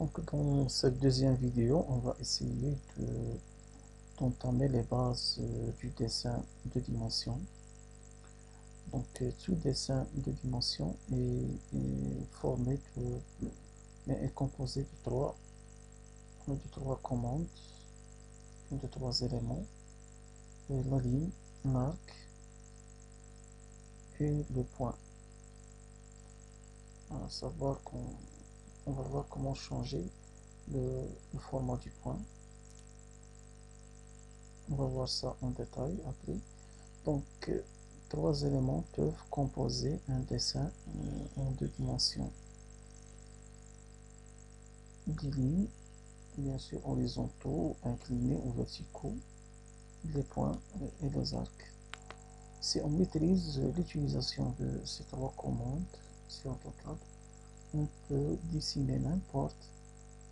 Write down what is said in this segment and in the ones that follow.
Donc dans cette deuxième vidéo, on va essayer d'entamer les bases du dessin de dimension. Donc tout dessin de dimension est formé est composé de trois commandes, de trois éléments, la ligne, l'arc et le point. À savoir qu'on va voir comment changer le format du point. On va voir ça en détail après. Donc, trois éléments peuvent composer un dessin en deux dimensions. Des lignes, bien sûr horizontaux, inclinés ou verticaux, les points et les arcs. Si on maîtrise l'utilisation de ces trois commandes sur AutoCAD, on peut dessiner n'importe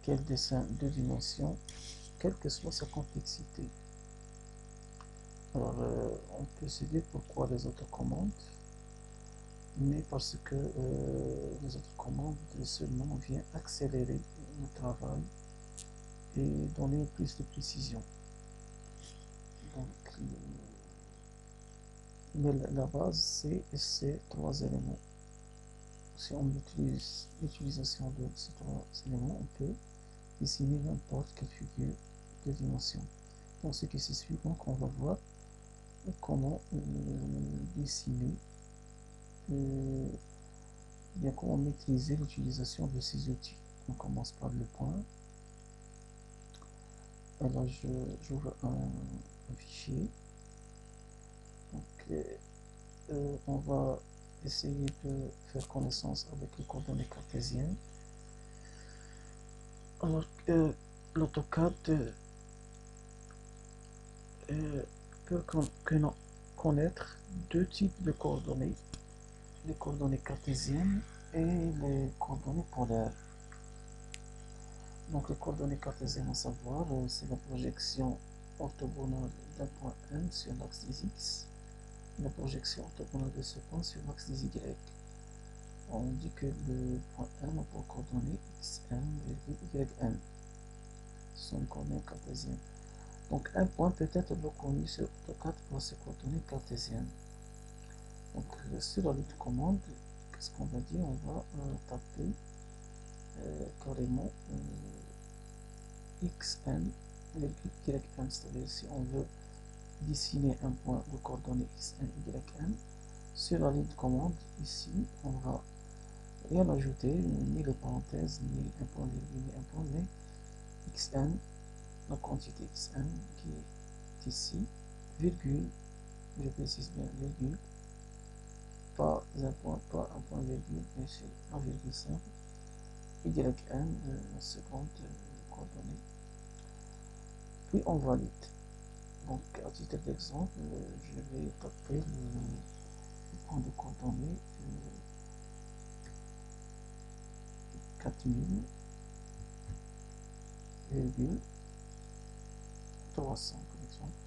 quel dessin de dimension, quelle que soit sa complexité. Alors, on peut se dire pourquoi les autres commandes, mais parce que les autres commandes seulement viennent accélérer le travail et donner plus de précision. Donc, mais la base, c'est ces trois éléments. Si on utilise l'utilisation de ces trois éléments, on peut dessiner n'importe quelle figure de dimension. Dans ce qui se suit, donc, on va voir comment dessiner, bien comment maîtriser l'utilisation de ces outils. On commence par le point. Alors j'ouvre un fichier. Donc on va essayer de faire connaissance avec les coordonnées cartésiennes. Alors l'AutoCAD peut connaître deux types de coordonnées, les coordonnées cartésiennes et les coordonnées polaires. Donc les coordonnées cartésiennes à savoir, c'est la projection orthogonale d'un point M sur l'axe des X, et la projection orthogonale de ce point sur l'axe des Y. On dit que le point M a pour coordonnées XM et YM. Ce sont les coordonnées cartésiennes. Donc un point peut être reconnu sur AutoCAD pour ses coordonnées cartésiennes. Donc sur la ligne de commande, qu'est-ce qu'on va dire? On va taper carrément XM, YM, c'est-à-dire si on veut dessiner un point de coordonnées XM, YM, sur la ligne de commande, ici, on va rien ajouter, ni les parenthèses, ni un point virgule, ni un point, mais XM, la quantité XM qui est ici, virgule, je précise bien virgule, pas un point virgule, mais c'est 1,5, YM, la seconde coordonnée. Puis on valide. Donc à titre d'exemple, je vais taper le point de coordonnées 4000,300 par exemple.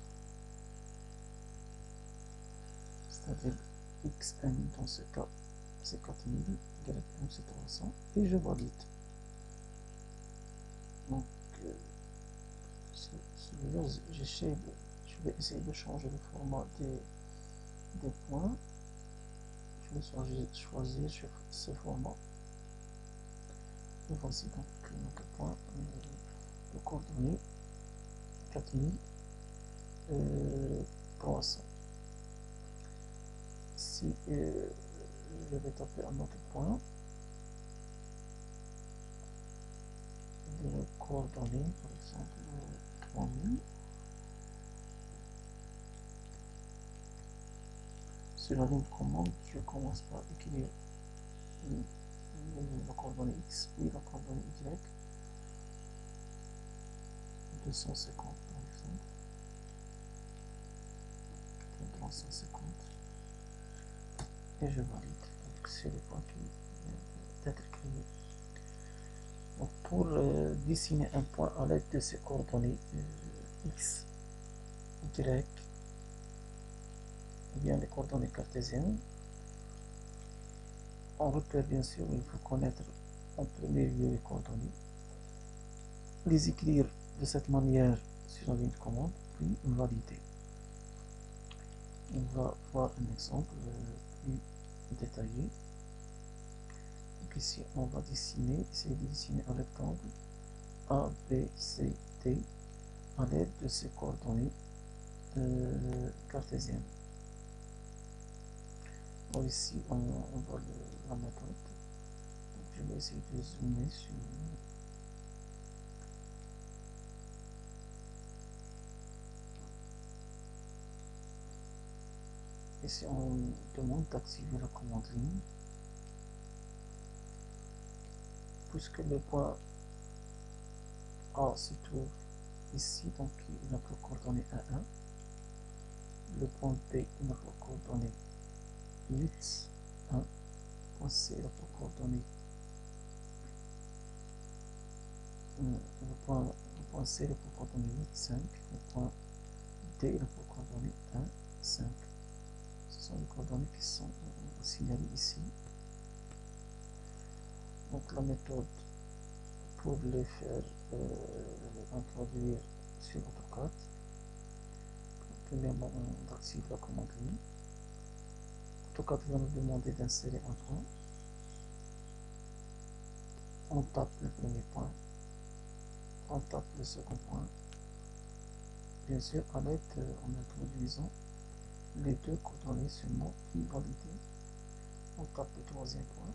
C'est-à-dire XM dans ce cas c'est 4000, YM c'est 300 et je valide. Donc je vais essayer de changer le format des points. Je vais choisir ce format. Et voici donc notre point de coordonnées 4300. Si je vais taper un autre point de coordonnées, par exemple 3000. Sur la ligne de commande, je commence par écrire la coordonnée X, puis la coordonnée Y, 250 par exemple, 350, et je valide. Donc c'est le point qui vient d'être créé. Donc pour dessiner un point à l'aide de ces coordonnées X, Y, ou bien les coordonnées cartésiennes, on repère bien sûr, il faut connaître en premier lieu les coordonnées. les écrire de cette manière sur la ligne de commande, puis valider. On va voir un exemple plus détaillé. Donc ici, on va essayer de dessiner un rectangle A, B, C, D à l'aide de ces coordonnées cartésiennes. Alors ici, on voit la méthode. Donc je vais essayer de zoomer sur... Ici, on demande d'activer la commande ligne. Puisque le point A se trouve ici, donc il a pour coordonnée 1, 1. Le point B, il a pour coordonnée 8, 1. Le point C, il a pour coordonnée le point C, il a pour coordonnée 8, 5. Le point D, il a pour coordonnée 1, 5. Ce sont les coordonnées qui sont signalées ici. Donc la méthode pour les faire introduire sur AutoCAD, premièrement on active la commande ligne. AutoCAD va nous demander d'insérer un point. On tape le premier point, on tape le second point, bien sûr à l'aide en introduisant les deux coordonnées seulement puis valider. On tape le troisième point,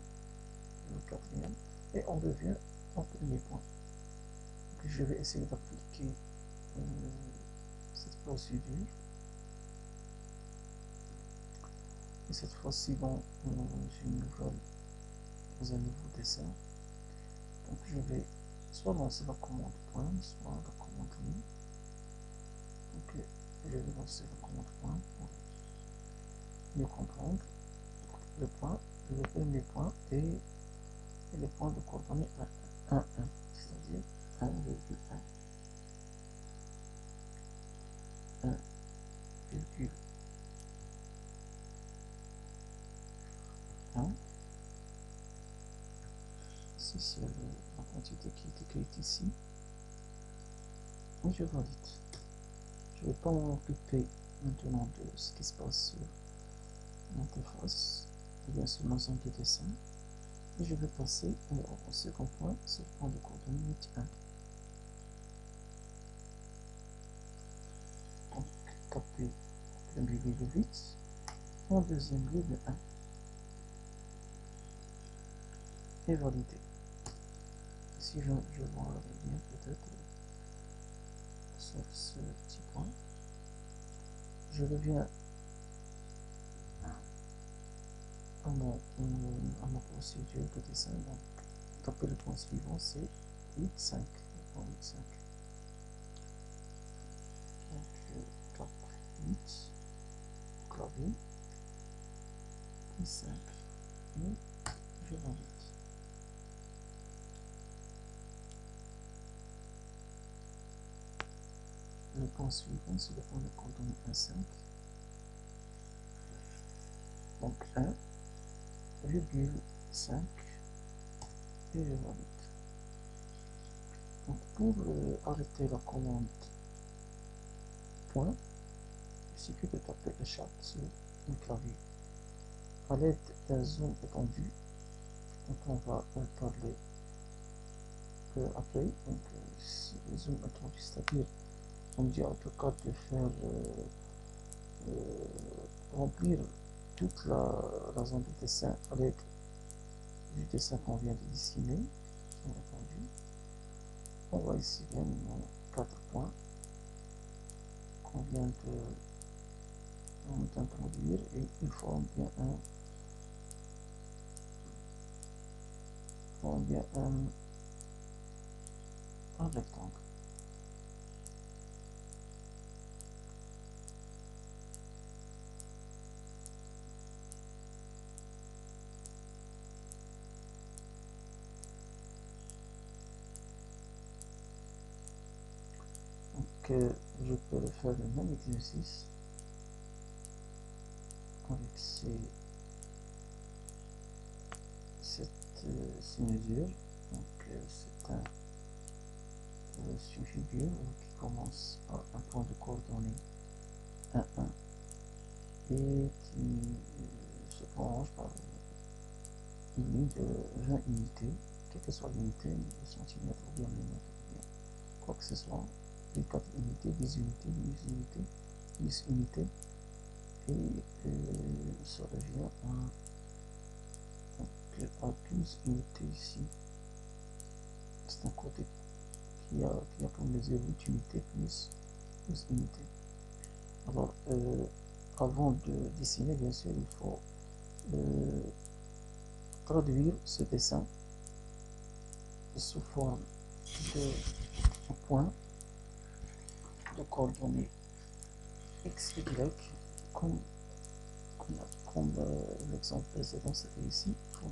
le quatrième, et on revient au premier point. Donc, je vais essayer d'appliquer cette procédure. Et cette fois-ci, dans un nouveau dessin. Donc je vais soit lancer la commande point, soit la commande ligne. Donc je vais lancer la commande point pour mieux comprendre. Le point, le premier point et le point de coordonnée 1, 1, c'est-à-dire 1,1. 1,1. Ici c'est la quantité qui est écrite ici. Et je valide. Je ne vais pas m'occuper maintenant de ce qui se passe sur l'interface, bien sûr l'ensemble du dessin. Et je vais passer au second point, c'est le point de coordonnée 8, 1. Donc taper en premier lieu le 8, en deuxième lieu le 1. Et valider. Ici je vois bien peut-être sur ce petit point. Je reviens à ma procédure de dessin. Donc taper le point suivant, c'est 8, 5. Le point 8, 5. Donc je tape 8 au clavier, puis 5. Et je valide. Le point suivant, c'est le point de coordonnée 1, 5. Donc 1,5 et je valide. Donc pour arrêter la commande point, il suffit de taper échappe sur le clavier. À l'aide d'un zoom étendu, donc on va parler après. Donc le zoom étendu, c'est-à-dire on dit à AutoCAD de faire remplir toute la zone de dessin à l'aide du dessin qu'on vient de dessiner. Bien entendu, on voit ici bien 4 points qu'on vient d'introduire et ils forment bien un rectangle. Je peux faire le même exercice avec ces mesures. Donc c'est un c'est une figure qui commence par un point de coordonnées 1, 1 et qui se prolonge par une ligne de 20 unités, quelle que soit l'unité, le centimètre ou bien le mètre, ou bien quoi que ce soit, les 4 unités, 10 unités, 10 unités, 10 unités, et ça revient à 12 unités ici. C'est un côté qui a pour mesure 8 unités plus 12 unités. Alors, avant de dessiner, bien sûr, il faut traduire ce dessin sous forme de points de coordonnées x, y, comme l'exemple précédent c'était ici. Il faut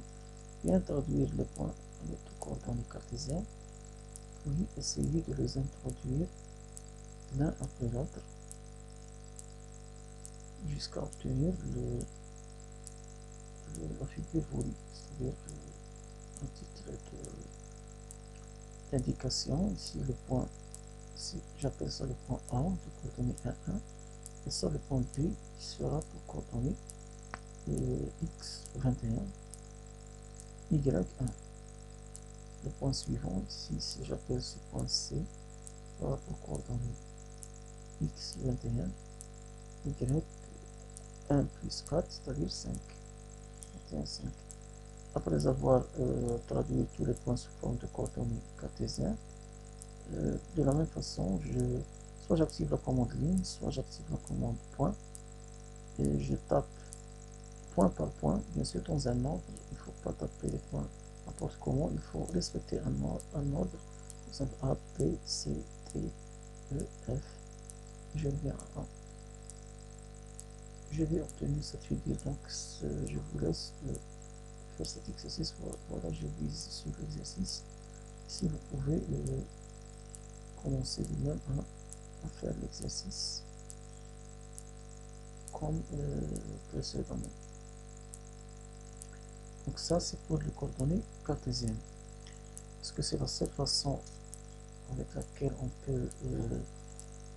bien traduire les points avec les coordonnées cartésiennes, puis essayer de les introduire l'un après l'autre jusqu'à obtenir la figure voulue, c'est-à-dire un titre d'indication. Ici le point, j'appelle ça le point A de coordonnée 1, 1, et ça le point B qui sera pour coordonner x 21, y 1. Le point suivant ici, si j'appelle ce point C, sera pour coordonner x 21, y 1 plus 4, c'est-à-dire 5. 21, 5. Après avoir traduit tous les points sous forme de coordonnées cartésiennes, de la même façon, soit j'active la commande ligne, soit j'active la commande point, et je tape point par point, bien sûr dans un ordre. Il ne faut pas taper les points n'importe comment, il faut respecter un ordre, par exemple A, B, C, D, E, F, je reviens à A. Je vais obtenir cette figure, donc je vous laisse faire cet exercice. Voilà, je vais suivre l'exercice. Si vous pouvez commencer vous-même à faire l'exercice comme précédemment. Donc ça, c'est pour les coordonnées cartésiennes. Est-ce que c'est la seule façon avec laquelle on peut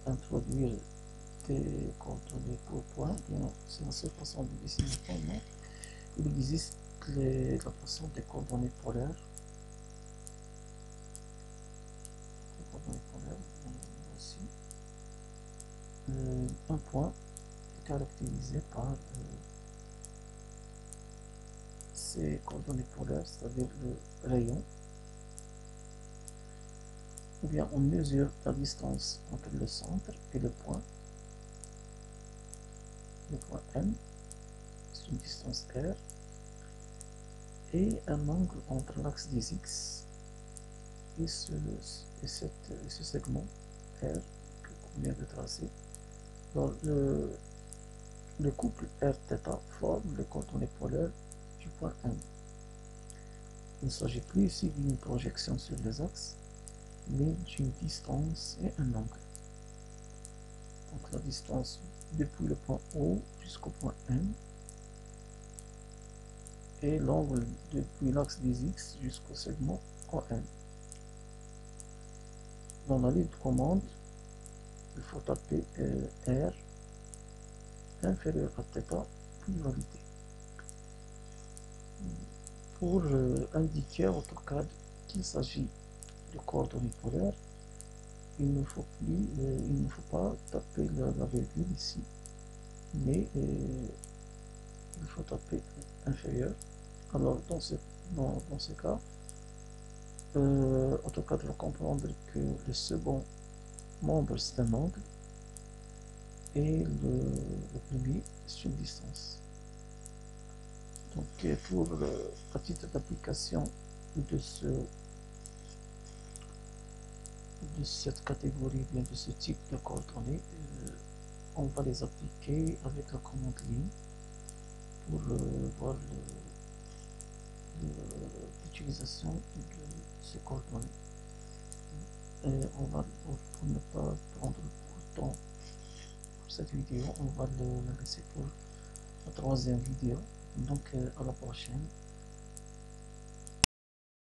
introduire des coordonnées pour points? Bien, c'est la seule façon de dessiner le point, non. Il existe la façon des coordonnées polaires. Les coordonnées polaires, aussi. Un point est caractérisé par ces coordonnées polaires, c'est-à-dire le rayon. Ou bien on mesure la distance entre le centre et le point M, c'est une distance R, et un angle entre l'axe des X et ce segment R qu'on vient de tracer. Alors, le couple R-θ forme les coordonnées polaires du point M. Il ne s'agit plus ici d'une projection sur les axes, mais d'une distance et un angle. Donc la distance depuis le point O jusqu'au point M, et l'angle depuis l'axe des X jusqu'au segment OM. Dans la ligne de commande, il faut taper R inférieur à θ plus gravité. Pour indiquer à AutoCAD qu'il s'agit de coordonnées polaires, il ne faut pas taper la virgule ici, mais il faut taper inférieur. Alors dans ce cas, AutoCAD va comprendre que le second membre c'est un angle et le premier c'est une distance. Donc pour à titre d'application de cette catégorie, bien de ce type de coordonnées, on va les appliquer avec la commande ligne pour voir l'utilisation de ces coordonnées. Et pour ne pas prendre beaucoup de temps pour cette vidéo, on va le laisser pour la troisième vidéo. Donc à la prochaine.